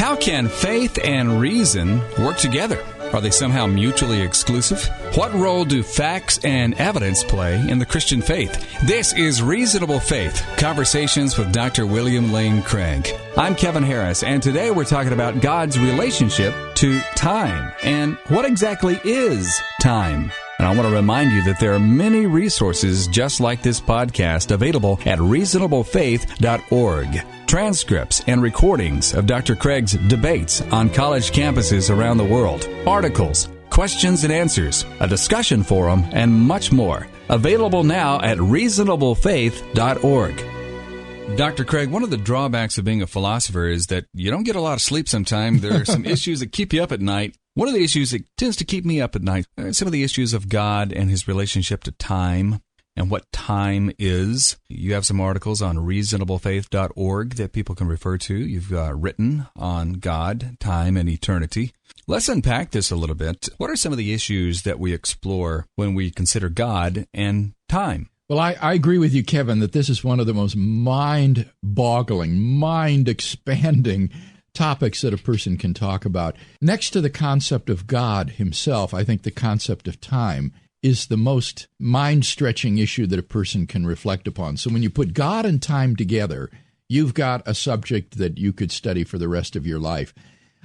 How can faith and reason work together? Are they somehow mutually exclusive? What role do facts and evidence play in the Christian faith? This is Reasonable Faith, Conversations with Dr. William Lane Craig. I'm Kevin Harris, and today we're talking about God's relationship to time. And what exactly is time? And I want to remind you that there are many resources just like this podcast available at reasonablefaith.org. Transcripts and recordings of Dr. Craig's debates on college campuses around the world, articles, questions and answers, a discussion forum, and much more. Available now at reasonablefaith.org. Dr. Craig, one of the drawbacks of being a philosopher is that you don't get a lot of sleep sometimes. There are some issues that keep you up at night. One of the issues that tends to keep me up at night are some of the issues of God and his relationship to time and what time is. You have some articles on reasonablefaith.org that people can refer to. You've written on God, time, and eternity. Let's unpack this a little bit. What are some of the issues that we explore when we consider God and time? Well, I agree with you, Kevin, that this is one of the most mind-boggling, mind-expanding topics that a person can talk about. Next to the concept of God himself, I think the concept of time is the most mind-stretching issue that a person can reflect upon. So when you put God and time together, you've got a subject that you could study for the rest of your life.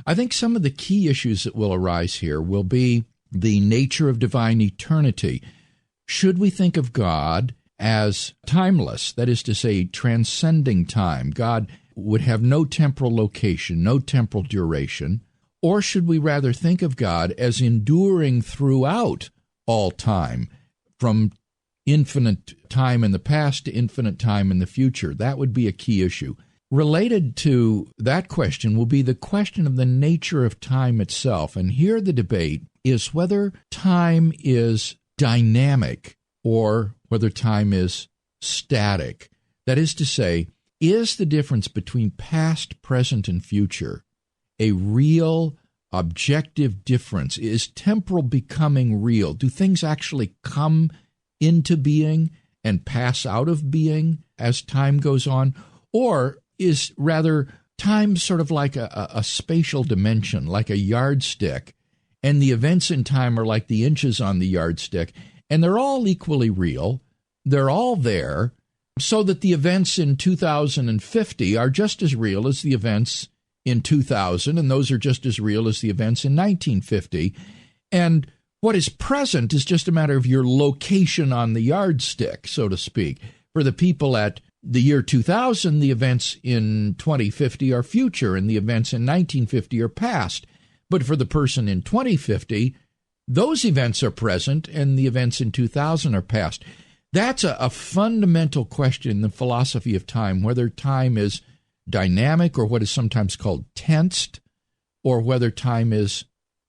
I think some of the key issues that will arise here will be the nature of divine eternity. Should we think of God as timeless, that is to say, transcending time? God would have no temporal location, no temporal duration. Or should we rather think of God as enduring throughout all time, from infinite time in the past to infinite time in the future? That would be a key issue. Related to that question will be the question of the nature of time itself. And here the debate is whether time is dynamic or whether time is static. That is to say, is the difference between past, present, and future a real, objective difference? Is temporal becoming real? Do things actually come into being and pass out of being as time goes on? Or is rather time sort of like a spatial dimension, like a yardstick, and the events in time are like the inches on the yardstick, and they're all equally real, they're all there, so that the events in 2050 are just as real as the events in 2000, and those are just as real as the events in 1950. And what is present is just a matter of your location on the yardstick, so to speak. For the people at the year 2000, the events in 2050 are future, and the events in 1950 are past. But for the person in 2050, those events are present, and the events in 2000 are past. That's a fundamental question in the philosophy of time, whether time is dynamic or what is sometimes called tensed, or whether time is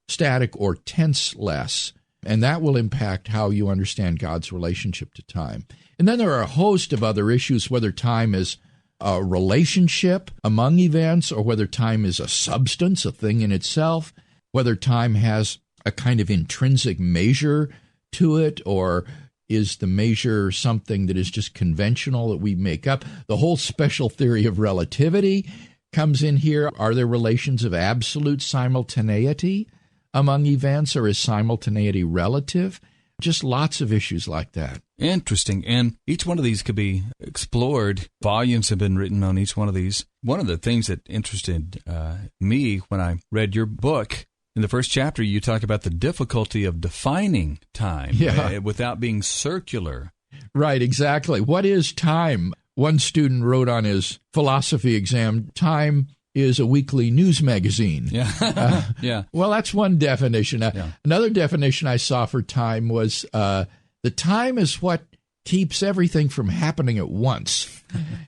static or tenseless. And that will impact how you understand God's relationship to time. And then there are a host of other issues, whether time is a relationship among events, or whether time is a substance, a thing in itself, whether time has a kind of intrinsic measure to it, or is the measure something that is just conventional that we make up? The whole special theory of relativity comes in here. Are there relations of absolute simultaneity among events, or is simultaneity relative? Just lots of issues like that. Interesting. And each one of these could be explored. Volumes have been written on each one of these. One of the things that interested me when I read your book, in the first chapter, you talk about the difficulty of defining time without being circular. Right, exactly. What is time? One student wrote on his philosophy exam, time is a weekly news magazine. Yeah. Well, that's one definition. Another definition I saw for time was the time is what keeps everything from happening at once.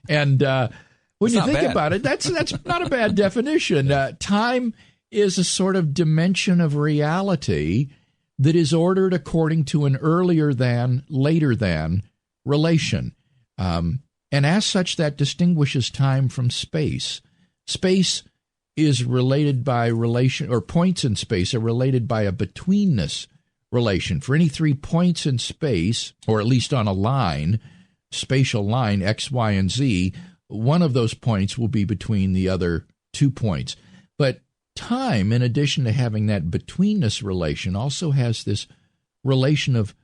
And when you think about it, that's not a bad definition. Time is a sort of dimension of reality that is ordered according to an earlier than, later than relation. And as such, that distinguishes time from space. Space is related by relation, or points in space are related by a betweenness relation. For any 3 points in space, or at least on a line, spatial line, X, Y, and Z, one of those points will be between the other 2 points. But time, in addition to having that betweenness relation, also has this relation of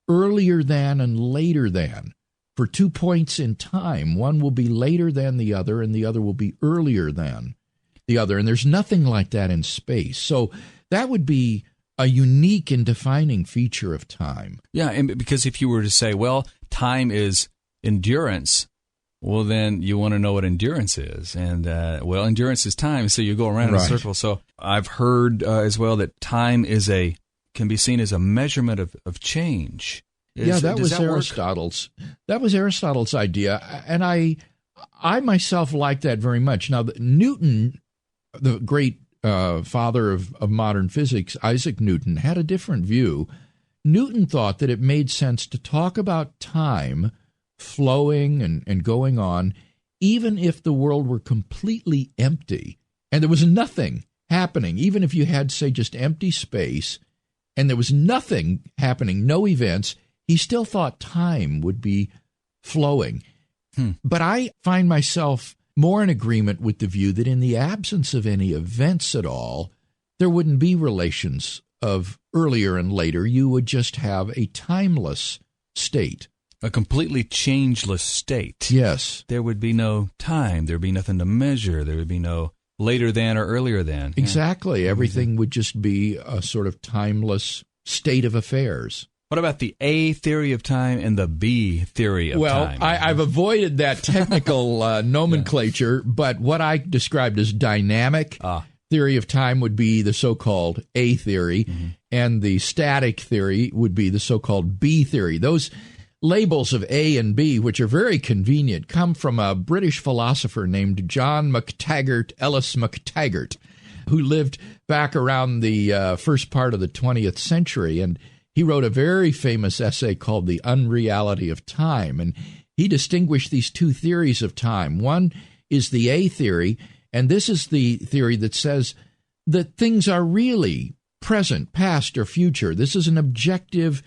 earlier than and later than. For 2 points in time, one will be later than the other, and the other will be earlier than the other. And there's nothing like that in space. So that would be a unique and defining feature of time. Yeah, and because if you were to say, well, time is endurance, well, then you want to know what endurance is. And, well, endurance is time, so you go around in a circle. So I've heard as well that time can be seen as a measurement of change. That was Aristotle's. That was Aristotle's idea, and I myself like that very much. Now, Newton, the great father of modern physics, Isaac Newton, had a different view. Newton thought that it made sense to talk about time flowing and going on, even if the world were completely empty and there was nothing happening. Even if you had, say, just empty space and there was nothing happening, no events, he still thought time would be flowing. But I find myself more in agreement with the view that in the absence of any events at all, there wouldn't be relations of earlier and later. You would just have a timeless state. A completely changeless state. Yes. There would be no time. There would be nothing to measure. There would be no later than or earlier than. Exactly. Yeah. Everything would just be a sort of timeless state of affairs. What about the A theory of time and the B theory of time? Well, I've avoided that technical nomenclature, but what I described as dynamic theory of time would be the so-called A theory, and the static theory would be the so-called B theory. Those labels of A and B, which are very convenient, come from a British philosopher named John Ellis MacTaggart, who lived back around the first part of the 20th century, and he wrote a very famous essay called The Unreality of Time, and he distinguished these two theories of time. One is the A theory, and this is the theory that says that things are really present, past, or future. This is an objective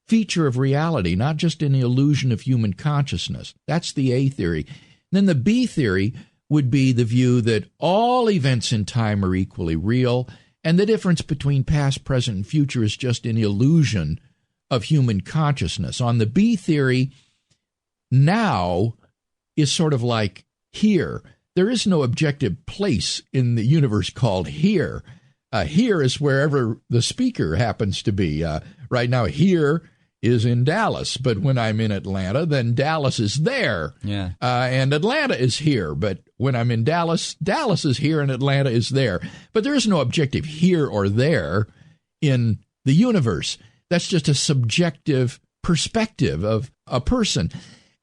feature of reality, not just an illusion of human consciousness. That's the A theory. Then the B theory would be the view that all events in time are equally real, and the difference between past, present, and future is just an illusion of human consciousness. On the B theory, now is sort of like here. There is no objective place in the universe called here. Here is wherever the speaker happens to be. Right now, here is in Dallas, but when I'm in Atlanta, then Dallas is there. Yeah. And Atlanta is here, but when I'm in Dallas, Dallas is here and Atlanta is there. But there is no objective here or there in the universe. That's just a subjective perspective of a person.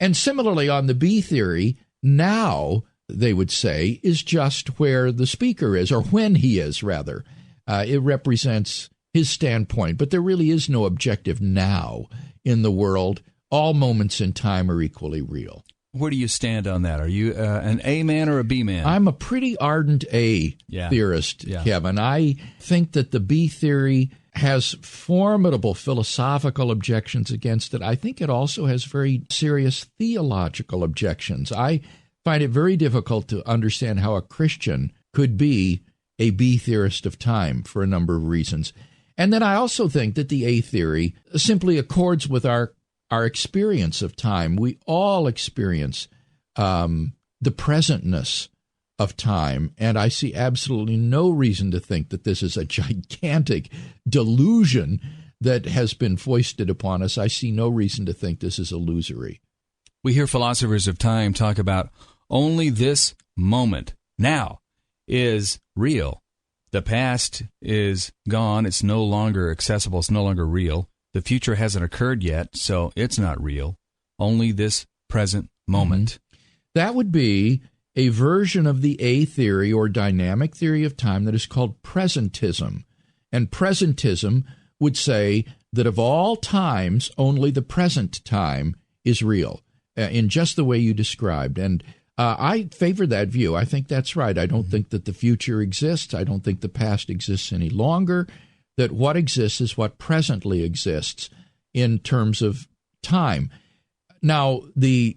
And similarly, on the B theory, now, they would say, is just where the speaker is, or when he is, rather. It represents his standpoint, but there really is no objective now in the world. All moments in time are equally real. Where do you stand on that? Are you an A man or a B man? I'm a pretty ardent A theorist, Kevin. I think that the B theory has formidable philosophical objections against it. I think it also has very serious theological objections. I find it very difficult to understand how a Christian could be a B theorist of time for a number of reasons. And then I also think that the A theory simply accords with our experience of time. We all experience the presentness of time, and I see absolutely no reason to think that this is a gigantic delusion that has been foisted upon us. I see no reason to think this is illusory. We hear philosophers of time talk about only this moment, now, is real. The past is gone. It's no longer accessible. It's no longer real. The future hasn't occurred yet, so it's not real. Only this present moment. That would be a version of the A theory or dynamic theory of time that is called presentism. And presentism would say that of all times, only the present time is real, in just the way you described. And I favor that view. I think that's right. I don't think that the future exists. I don't think the past exists any longer. That what exists is what presently exists in terms of time. Now, the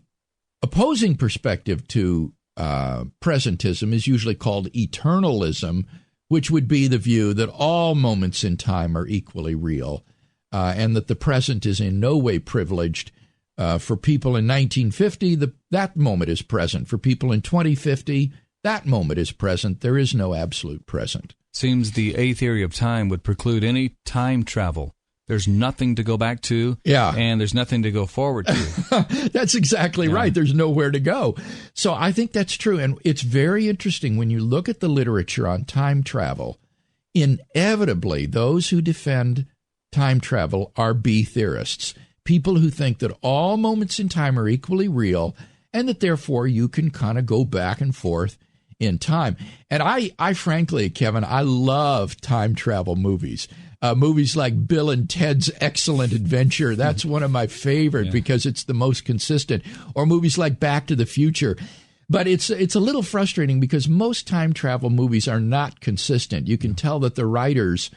opposing perspective to presentism is usually called eternalism, which would be the view that all moments in time are equally real, and that the present is in no way privileged. For people in 1950, that moment is present. For people in 2050, that moment is present. There is no absolute present. Seems the A theory of time would preclude any time travel. There's nothing to go back to, and there's nothing to go forward to. That's exactly right. There's nowhere to go. So I think that's true, and it's very interesting when you look at the literature on time travel. Inevitably, those who defend time travel are B theorists, people who think that all moments in time are equally real, and that therefore you can kind of go back and forth in time. And I frankly, Kevin, I love time travel movies. Movies like Bill and Ted's Excellent Adventure. That's one of my favorite because it's the most consistent. Or movies like Back to the Future. But it's a little frustrating because most time travel movies are not consistent. You can tell that the writers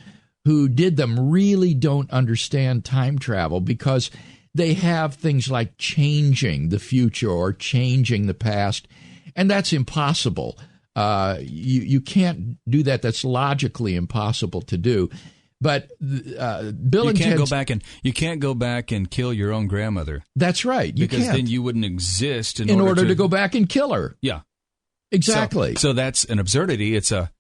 who did them really don't understand time travel because they have things like changing the future or changing the past. And that's impossible. You can't do that. That's logically impossible to do. But Bill and Ted's, you can't go back and kill your own grandmother. That's right. You because can't. Then you wouldn't exist in order to go back and kill her. Yeah, exactly. So that's an absurdity. It's a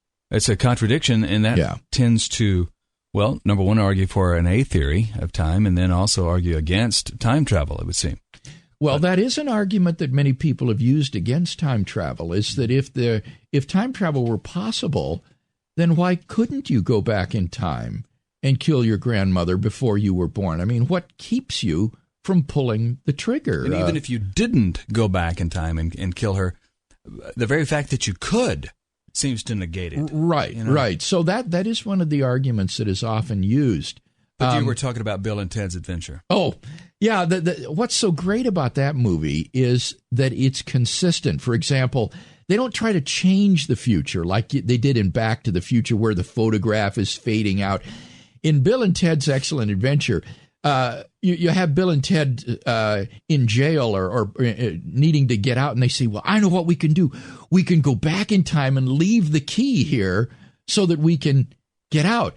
contradiction, and that tends to, well, number one, argue for an A theory of time, and then also argue against time travel. It would seem. Well, that is an argument that many people have used against time travel. Is that if time travel were possible, then why couldn't you go back in time and kill your grandmother before you were born? I mean, what keeps you from pulling the trigger? And even if you didn't go back in time and kill her, the very fact that you could seems to negate it. Right, right. So that is one of the arguments that is often used. But you were talking about Bill and Ted's Adventure. Oh, yeah. What's so great about that movie is that it's consistent. For example, they don't try to change the future like they did in Back to the Future where the photograph is fading out. In Bill and Ted's Excellent Adventure, you have Bill and Ted in jail or needing to get out, and they say, well, I know what we can do. We can go back in time and leave the key here so that we can get out.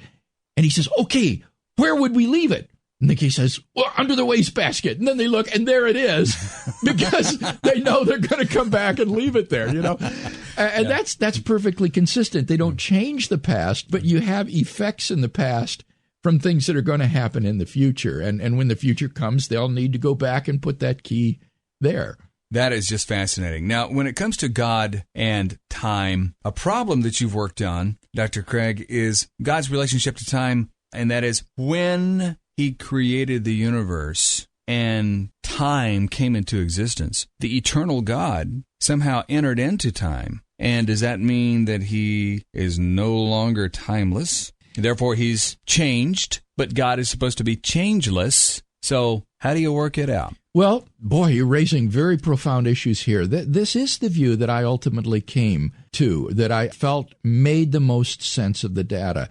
And he says, okay, where would we leave it? And the key says, well, under the wastebasket. And then they look, and there it is, because they know they're going to come back and leave it there, And that's perfectly consistent. They don't change the past, but you have effects in the past from things that are going to happen in the future. And when the future comes, they'll need to go back and put that key there. That is just fascinating. Now, when it comes to God and time, a problem that you've worked on, Dr. Craig, is God's relationship to time, and that is when He created the universe and time came into existence, the eternal God somehow entered into time. And does that mean that He is no longer timeless? Therefore, He's changed, but God is supposed to be changeless. So how do you work it out? Well, boy, you're raising very profound issues here. This is the view that I ultimately came to, that I felt made the most sense of the data.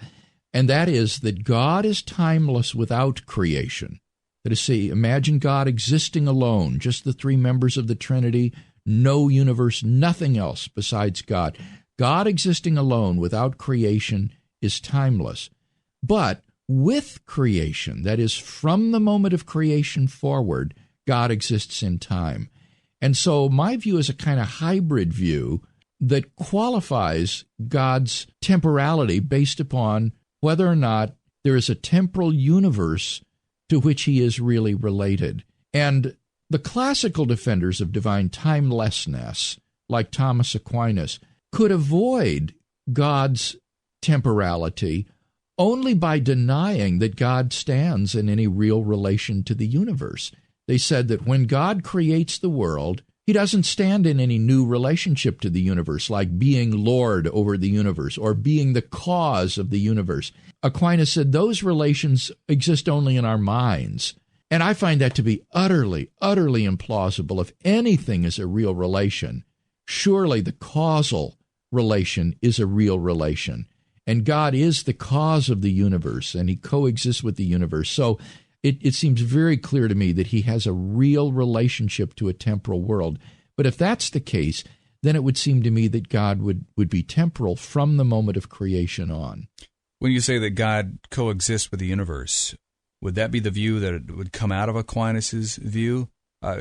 And that is that God is timeless without creation. That is, see, imagine God existing alone, just the three members of the Trinity, no universe, nothing else besides God. God existing alone without creation is timeless. But with creation, that is, from the moment of creation forward, God exists in time. And so my view is a kind of hybrid view that qualifies God's temporality based upon whether or not there is a temporal universe to which He is really related. And the classical defenders of divine timelessness, like Thomas Aquinas, could avoid God's temporality only by denying that God stands in any real relation to the universe. They said that when God creates the world, He doesn't stand in any new relationship to the universe, like being Lord over the universe or being the cause of the universe. Aquinas said those relations exist only in our minds. And I find that to be utterly, utterly implausible. If anything is a real relation, surely the causal relation is a real relation. And God is the cause of the universe, and He coexists with the universe. So it seems very clear to me that He has a real relationship to a temporal world. But if that's the case, then it would seem to me that God would be temporal from the moment of creation on. When you say that God coexists with the universe, would that be the view that it would come out of Aquinas' view?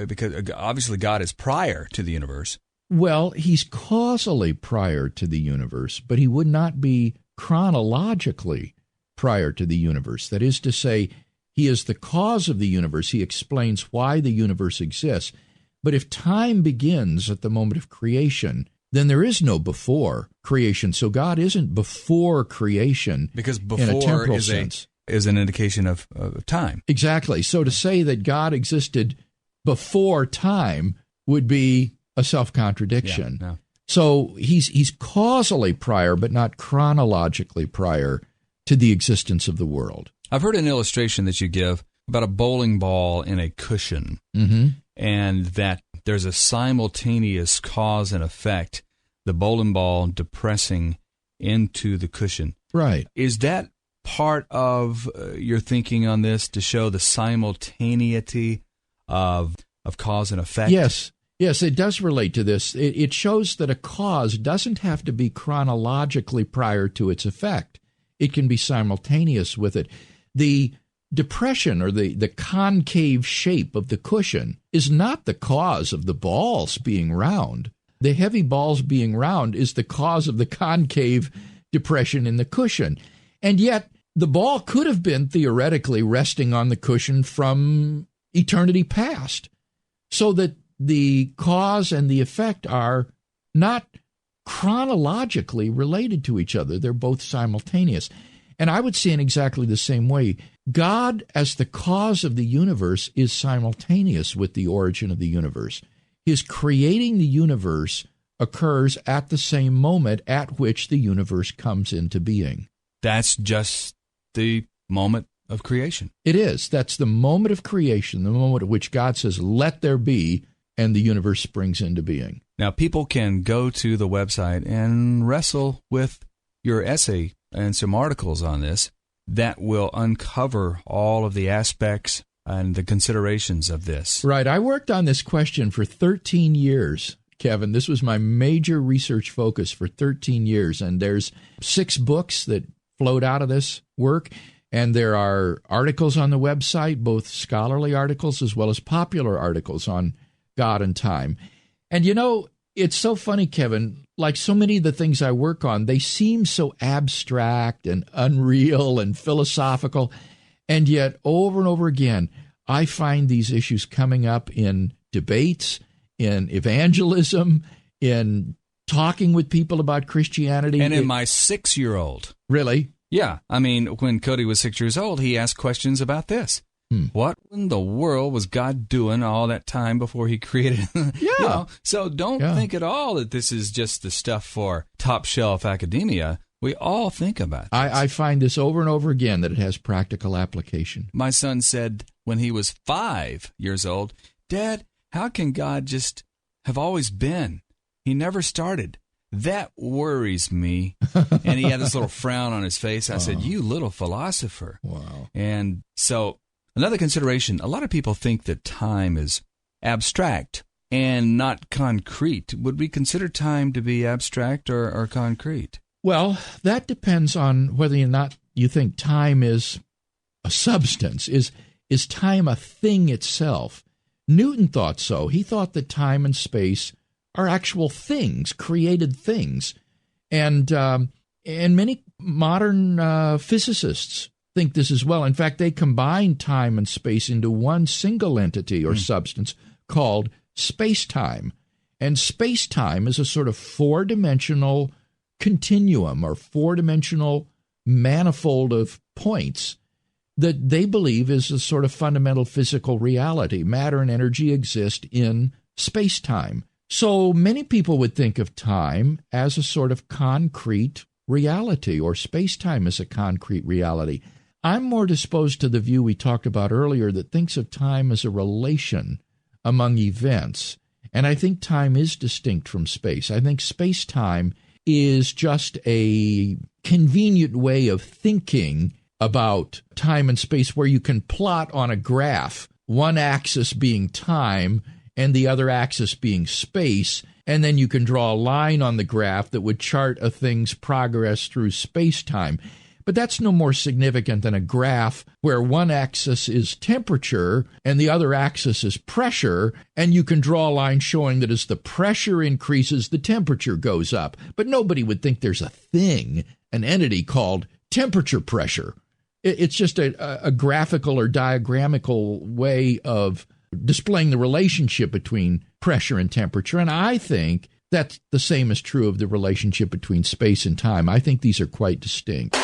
Because obviously God is prior to the universe. Well, he's causally prior to the universe, but he would not be chronologically prior to the universe. That is to say, he is the cause of the universe. He explains why the universe exists. But if time begins at the moment of creation, then there is no before creation. So God isn't before creation, because in a temporal before sense. is an indication of time. Exactly. So to say that God existed before time would be a self-contradiction. Yeah, no. So he's causally prior, but not chronologically prior to the existence of the world. I've heard an illustration that you give about a bowling ball in a cushion, and that there's a simultaneous cause and effect, the bowling ball depressing into the cushion. Right. Is that part of your thinking on this, to show the simultaneity of cause and effect? Yes, it does relate to this. It shows that a cause doesn't have to be chronologically prior to its effect. It can be simultaneous with it. The depression or the concave shape of the cushion is not the cause of the balls being round. The heavy balls being round is the cause of the concave depression in the cushion. And yet, the ball could have been theoretically resting on the cushion from eternity past, so that the cause and the effect are not chronologically related to each other. They're both simultaneous. And I would see in exactly the same way, God as the cause of the universe is simultaneous with the origin of the universe. His creating the universe occurs at the same moment at which the universe comes into being. That's just the moment of creation. It is. That's the moment of creation, the moment at which God says, "Let there be," and the universe springs into being. Now, people can go to the website and wrestle with your essay and some articles on this that will uncover all of the aspects and the considerations of this. Right. I worked on this question for 13 years, Kevin. This was my major research focus for 13 years, and there's 6 books that flowed out of this work. And there are articles on the website, both scholarly articles as well as popular articles on God and time. And it's so funny, Kevin, like so many of the things I work on, they seem so abstract and unreal and philosophical. And yet, over and over again, I find these issues coming up in debates, in evangelism, in talking with people about Christianity. And in my 6-year-old. Really? Yeah. I mean, when Cody was 6 years old, he asked questions about this. What in the world was God doing all that time before he created? Yeah. So don't think at all that this is just the stuff for top shelf academia. We all think about this. I find this over and over again, that it has practical application. My son said when he was 5 years old, "Dad, how can God just have always been? He never started. That worries me." And he had this little frown on his face. I said, "You little philosopher." Wow. And so another consideration, a lot of people think that time is abstract and not concrete. Would we consider time to be abstract or concrete? Well, that depends on whether or not you think time is a substance. Is time a thing itself? Newton thought so. He thought that time and space are actual things, created things. And many modern physicists think this as well. In fact, they combine time and space into one single entity or substance called space-time. And space-time is a sort of 4-dimensional continuum or 4-dimensional manifold of points that they believe is a sort of fundamental physical reality. Matter and energy exist in space-time. So many people would think of time as a sort of concrete reality, or space-time as a concrete reality. I'm more disposed to the view we talked about earlier that thinks of time as a relation among events. And I think time is distinct from space. I think space-time is just a convenient way of thinking about time and space, where you can plot on a graph, one axis being time and the other axis being space, and then you can draw a line on the graph that would chart a thing's progress through space-time. But that's no more significant than a graph where one axis is temperature and the other axis is pressure, and you can draw a line showing that as the pressure increases, the temperature goes up. But nobody would think there's a thing, an entity called temperature pressure. It's just a graphical or diagramical way of displaying the relationship between pressure and temperature. And I think that the same is true of the relationship between space and time. I think these are quite distinct.